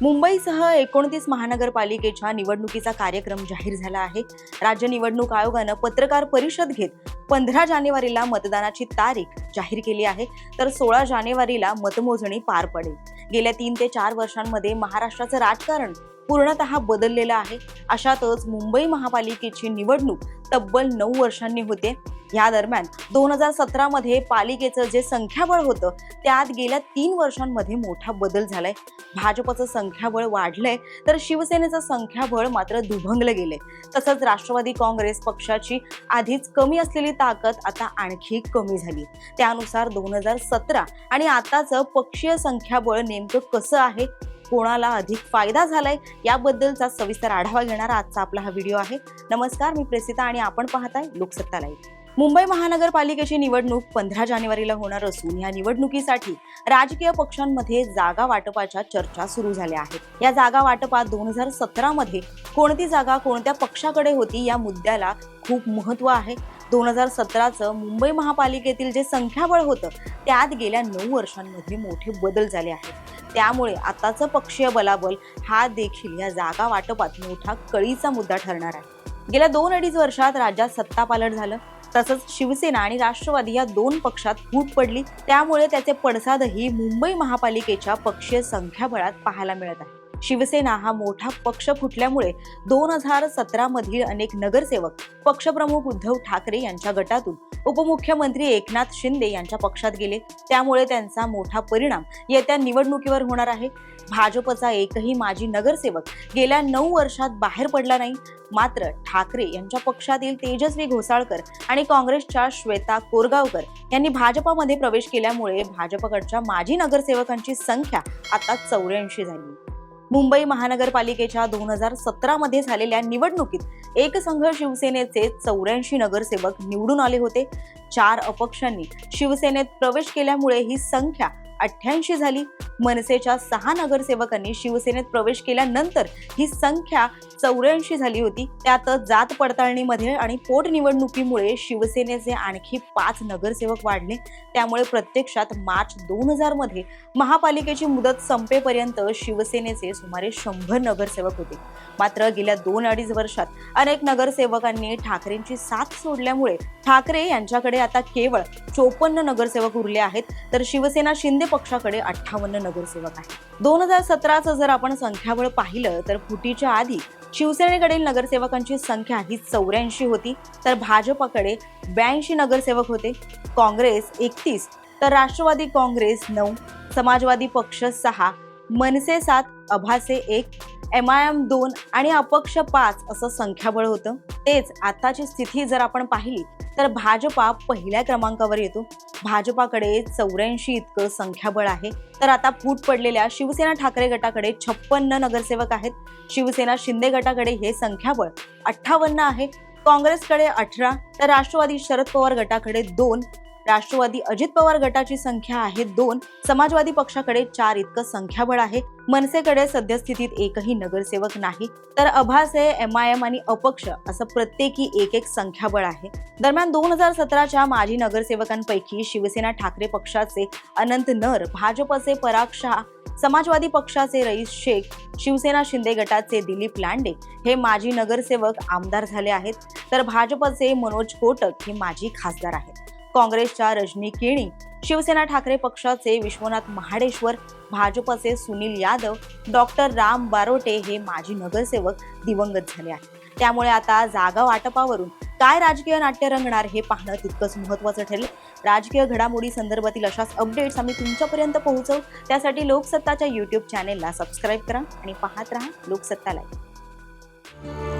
मुंबईसह 29 महानगरपालिकेच्या निवडणुकीचा कार्यक्रम जाहीर झाला आहे. राज्य निवडणूक आयोगानं पत्रकार परिषद घेत 15 जानेवारीला मतदानाची तारीख जाहीर केली आहे, तर 16 जानेवारीला मतमोजणी पार पडेल. गेल्या 3 ते 4 वर्षांमध्ये महाराष्ट्राचं राजकारण पूर्णतः बदललेलं आहे. अशातच मुंबई महापालिकेची निवडणूक तब्बल 9 वर्षांनी होते. या दरम्यान 2017 मध्ये पालिकेचं जे संख्याबळ होतं त्यात गेल्या 3 वर्षांमध्ये मोठा बदल झालाय. भाजपचं संख्याबळ वाढलंय तर शिवसेनेचं संख्याबळ मात्र दुभंगलं गेलंय. तसंच राष्ट्रवादी काँग्रेस पक्षाची आधीच कमी असलेली ताकद आता आणखी कमी झाली. त्यानुसार 2017 आणि आताचं पक्षीय संख्याबळ नेमकं कसं आहे, कोणाला अधिक फायदा झालाय याबद्दलचा सविस्तर आढावा घेणारा आजचा आपला हा व्हिडिओ आहे. नमस्कार, मी प्रेसिता आणि आपण पाहताय लोकसत्ता लाईव्ह. मुंबई महानगरपालिकेची निवडणूक 15 जानेवारीला होणार असून या निवडणुकीसाठी राजकीय पक्षांमध्ये जागा वाटपाच्या चर्चा सुरू झाल्या आहेत. या जागा वाटपात 2017 मध्ये कोणती जागा कोणत्या पक्षाकडे होती या मुद्द्याला खूप महत्त्व आहे. 2017चं मुंबई महापालिकेतील जे संख्याबळ होतं त्यात गेल्या 9 वर्षांमध्ये मोठे बदल झाले आहेत. त्यामुळे आताचं पक्षीय बलाबल हा देखील या जागा वाटपात मोठा कळीचा मुद्दा ठरणार आहे. गेल्या 2-2.5 वर्षात राज्यात सत्तापालट झालं. तसंच शिवसेना आणि राष्ट्रवादी या 2 पक्षात फूट पडली. त्यामुळे त्याचे पडसादही मुंबई महापालिकेच्या पक्षीय संख्याबळात पाहायला मिळत आहे. शिवसेना हा मोठा पक्ष फुटल्यामुळे 2017 मधील अनेक नगरसेवक पक्षप्रमुख उद्धव ठाकरे यांच्या गटातून उपमुख्यमंत्री एकनाथ शिंदे यांच्या पक्षात गेले. त्यामुळे त्यांचा मोठा परिणाम येत्या निवडणुकीवर होणार आहे. भाजपचा एकही माजी नगरसेवक गेल्या 9 वर्षात बाहेर पडला नाही. मात्र ठाकरे यांच्या पक्षातील तेजस्वी घोसाळकर आणि काँग्रेसच्या श्वेता कोरगावकर यांनी भाजपामध्ये प्रवेश केल्यामुळे भाजपकडच्या माजी नगरसेवकांची संख्या आता 84 झाली. मुंबई महानगरपालिकेच्या 2017 मध्ये झालेल्या निवडणुकीत एकसंघ शिवसेनेचे 84 नगरसेवक निवडून आले होते. 4 अपक्षांनी शिवसेनेत प्रवेश केल्यामुळे ही संख्या 88 झाली. मनसेच्या 6 नगरसेवकांनी शिवसेनेत प्रवेश केल्यानंतर ही संख्या 84 झाली होती. त्यातच जात पडताळणीमध्ये आणि पोटनिवडणुकीमुळे शिवसेनेचे आणखी 5 नगरसेवक वाढले. त्यामुळे प्रत्यक्षात मार्च 2000 मध्ये महापालिकेची मुदत संपेपर्यंत शिवसेनेचे सुमारे 100 नगरसेवक होते. मात्र गेल्या 2-2.5 वर्षात अनेक नगरसेवकांनी ठाकरेंची साथ सोडल्यामुळे ठाकरे यांच्याकडे आता केवळ 54 नगरसेवक उरले आहेत, तर शिवसेना शिंदे पक्षाकडे 58 नगरसेवक आहेत. 2017चं जर आपण संख्याबळ पाहिलं तर फुटीच्या आधी शिवसेनेकडील नगरसेवकांची संख्या ही 84 होती, तर भाजपकडे 82 नगरसेवक होते. काँग्रेस 31, तर राष्ट्रवादी काँग्रेस 9, समाजवादी पक्ष 6, मनसे 7, अभासे 1, MIM 2 आणि अपक्ष 5 असं संख्याबळ होतं. तेच आताची स्थिती जर आपण पाहिली तर भाजपा पहिल्या क्रमांकावर येतो. भाजपाकडे 84 इतकं संख्याबळ आहे. तर आता फूट पडलेल्या शिवसेना ठाकरे गटाकडे 56 नगरसेवक आहेत. शिवसेना शिंदे गटाकडे हे संख्याबळ 58 आहे. काँग्रेसकडे 18, तर राष्ट्रवादी शरद पवार गटाकडे 2, राष्ट्रवादी अजित पवार गटाची संख्या आहे 2, समाजवादी पक्षाकडे 4 इतकं संख्याबळ आहे. मनसेकडे सद्यस्थितीत एकही नगरसेवक नाही, तर अभासे, MIM आणि अपक्ष असं प्रत्येकी एक संख्याबळ आहे. दरम्यान 2017च्या माजी नगरसेवकांपैकी शिवसेना ठाकरे पक्षाचे अनंत नर, भाजपचे पराग शहा, समाजवादी पक्षाचे रईस शेख, शिवसेना शिंदे गटाचे दिलीप लांडे हे माजी नगरसेवक आमदार झाले आहेत, तर भाजपचे मनोज कोटक हे माजी खासदार आहेत. काँग्रेसच्या रजनी केणी, शिवसेना ठाकरे पक्षाचे विश्वनाथ महाडेश्वर, भाजपचे सुनील यादव, डॉक्टर राम बारोटे हे माजी नगरसेवक दिवंगत झाले आहेत. त्यामुळे आता जागा वाटपावरून काय राजकीय नाट्य रंगणार हे पाहणं तितकंच महत्त्वाचं ठरेल. राजकीय घडामोडी संदर्भातील अशाच अपडेट्स आम्ही तुमच्यापर्यंत पोहोचवू. त्यासाठी लोकसत्ताच्या YouTube चॅनेलला सबस्क्राईब करा आणि पाहत राहा लोकसत्ता लाईव्ह.